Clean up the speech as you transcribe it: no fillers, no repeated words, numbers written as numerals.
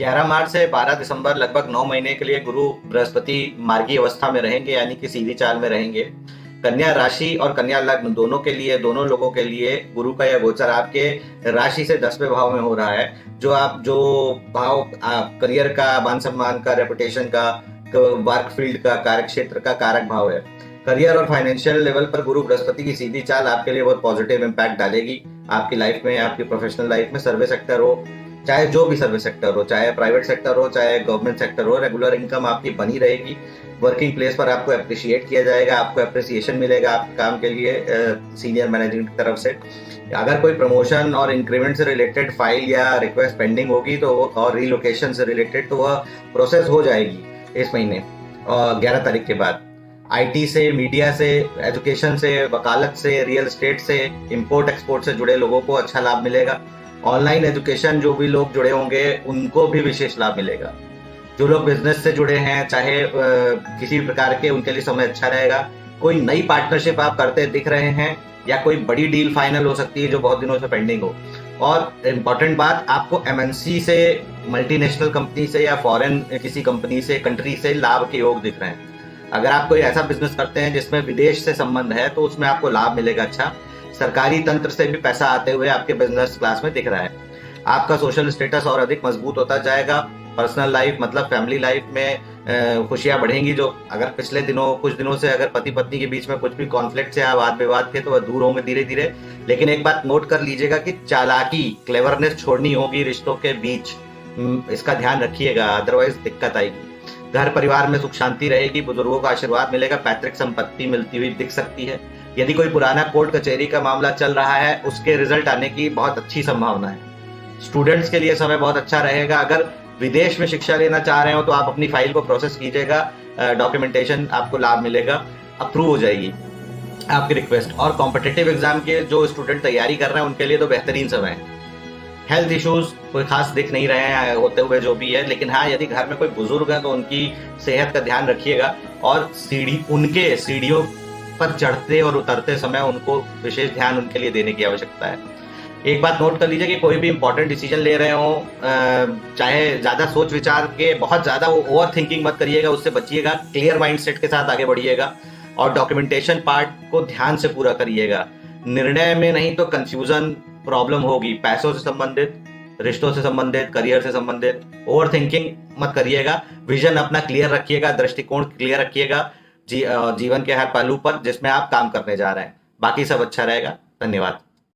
11 मार्च से 12 दिसंबर लगभग 9 महीने के लिए गुरु बृहस्पति मार्गी अवस्था में रहेंगे, यानी कि सीधी चाल में रहेंगे। कन्या राशि और कन्या लग्न दोनों के लिए, दोनों लोगों के लिए गुरु का यह गोचर आपके राशि से 10वें भाव में हो रहा है। जो भाव करियर का, मान सम्मान का, रेपुटेशन का, वर्क फील्ड का, कार्य क्षेत्र का कारक भाव है। करियर और फाइनेंशियल लेवल पर गुरु बृहस्पति की सीधी चाल आपके लिए बहुत पॉजिटिव इम्पैक्ट डालेगी आपकी लाइफ में, आपकी प्रोफेशनल लाइफ में। सर्विस सेक्टर हो, चाहे जो भी सर्विस सेक्टर हो, चाहे प्राइवेट सेक्टर हो, चाहे गवर्नमेंट सेक्टर हो, रेगुलर इनकम आपकी बनी रहेगी। वर्किंग प्लेस पर आपको अप्रिशिएट किया जाएगा, आपको अप्रिसिएशन मिलेगा आपके काम के लिए सीनियर मैनेजमेंट की तरफ से। अगर कोई प्रमोशन और इंक्रीमेंट से रिलेटेड फाइल या रिक्वेस्ट पेंडिंग होगी तो और रिलोकेशन से रिलेटेड, तो वह प्रोसेस हो जाएगी इस महीने 11 तारीख के बाद। आईटी से, मीडिया से, एजुकेशन से, वकालत से, रियल एस्टेट से, इंपोर्ट एक्सपोर्ट से जुड़े लोगों को अच्छा लाभ मिलेगा। ऑनलाइन एजुकेशन जो भी लोग जुड़े होंगे उनको भी विशेष लाभ मिलेगा। जो लोग बिजनेस से जुड़े हैं, चाहे किसी प्रकार के, उनके लिए समय अच्छा रहेगा। कोई नई पार्टनरशिप आप करते दिख रहे हैं या कोई बड़ी डील फाइनल हो सकती है जो बहुत दिनों से पेंडिंग हो। और इम्पोर्टेंट बात, आपको एमएनसी से, मल्टीनेशनल कंपनी से या फॉरेन किसी कंपनी से, कंट्री से लाभ के योग दिख रहे हैं। अगर आप कोई ऐसा बिजनेस करते हैं जिसमें विदेश से संबंध है तो उसमें आपको लाभ मिलेगा अच्छा। सरकारी तंत्र से भी पैसा आते हुए आपके बिजनेस क्लास में दिख रहा है। आपका सोशल स्टेटस और अधिक मजबूत होता जाएगा। पर्सनल लाइफ मतलब फैमिली लाइफ में खुशियां बढ़ेंगी। जो अगर पिछले दिनों, कुछ दिनों से अगर पति पत्नी के बीच में कुछ भी कॉन्फ्लिक्ट या वाद विवाद थे तो वह दूर होंगे धीरे धीरे। लेकिन एक बात नोट कर लीजिएगा कि चालाकी, क्लेवरनेस छोड़नी होगी रिश्तों के बीच, इसका ध्यान रखिएगा, अदरवाइज दिक्कत आएगी। घर परिवार में सुख शांति रहेगी, बुजुर्गों का आशीर्वाद मिलेगा, पैतृक संपत्ति मिलती हुई दिख सकती है। यदि कोई पुराना कोर्ट कचहरी का मामला चल रहा है उसके रिजल्ट आने की बहुत अच्छी संभावना है। स्टूडेंट्स के लिए समय बहुत अच्छा रहेगा। अगर विदेश में शिक्षा लेना चाह रहे हो तो आप अपनी फाइल को प्रोसेस कीजिएगा, डॉक्यूमेंटेशन आपको लाभ मिलेगा, अप्रूव हो जाएगी आपकी रिक्वेस्ट। और कॉम्पिटिटिव एग्जाम के जो स्टूडेंट तैयारी कर रहे हैं उनके लिए तो बेहतरीन समय है। हेल्थ इश्यूज कोई खास दिख नहीं रहे हैं होते हुए जो भी है, लेकिन हाँ, यदि घर में कोई बुजुर्ग है तो उनकी सेहत का ध्यान रखिएगा। और उनके सीढ़ियों पर चढ़ते और उतरते समय उनको विशेष ध्यान उनके लिए देने की आवश्यकता है। एक बात नोट कर लीजिए कि कोई भी इंपॉर्टेंट डिसीजन ले रहे हो, चाहे ज्यादा सोच विचार के, बहुत ज्यादा ओवर थिंकिंग मत करिएगा, उससे बचिएगा। क्लियर माइंडसेट के साथ आगे बढ़िएगा और डॉक्यूमेंटेशन पार्ट को ध्यान से पूरा करिएगा। निर्णय में नहीं तो कंफ्यूजन, प्रॉब्लम होगी। पैसों से संबंधित, रिश्तों से संबंधित, करियर से संबंधित ओवर थिंकिंग मत करिएगा। विजन अपना क्लियर रखिएगा, दृष्टिकोण क्लियर रखिएगा जीवन के हर पहलू पर जिसमें आप काम करने जा रहे हैं। बाकी सब अच्छा रहेगा। धन्यवाद।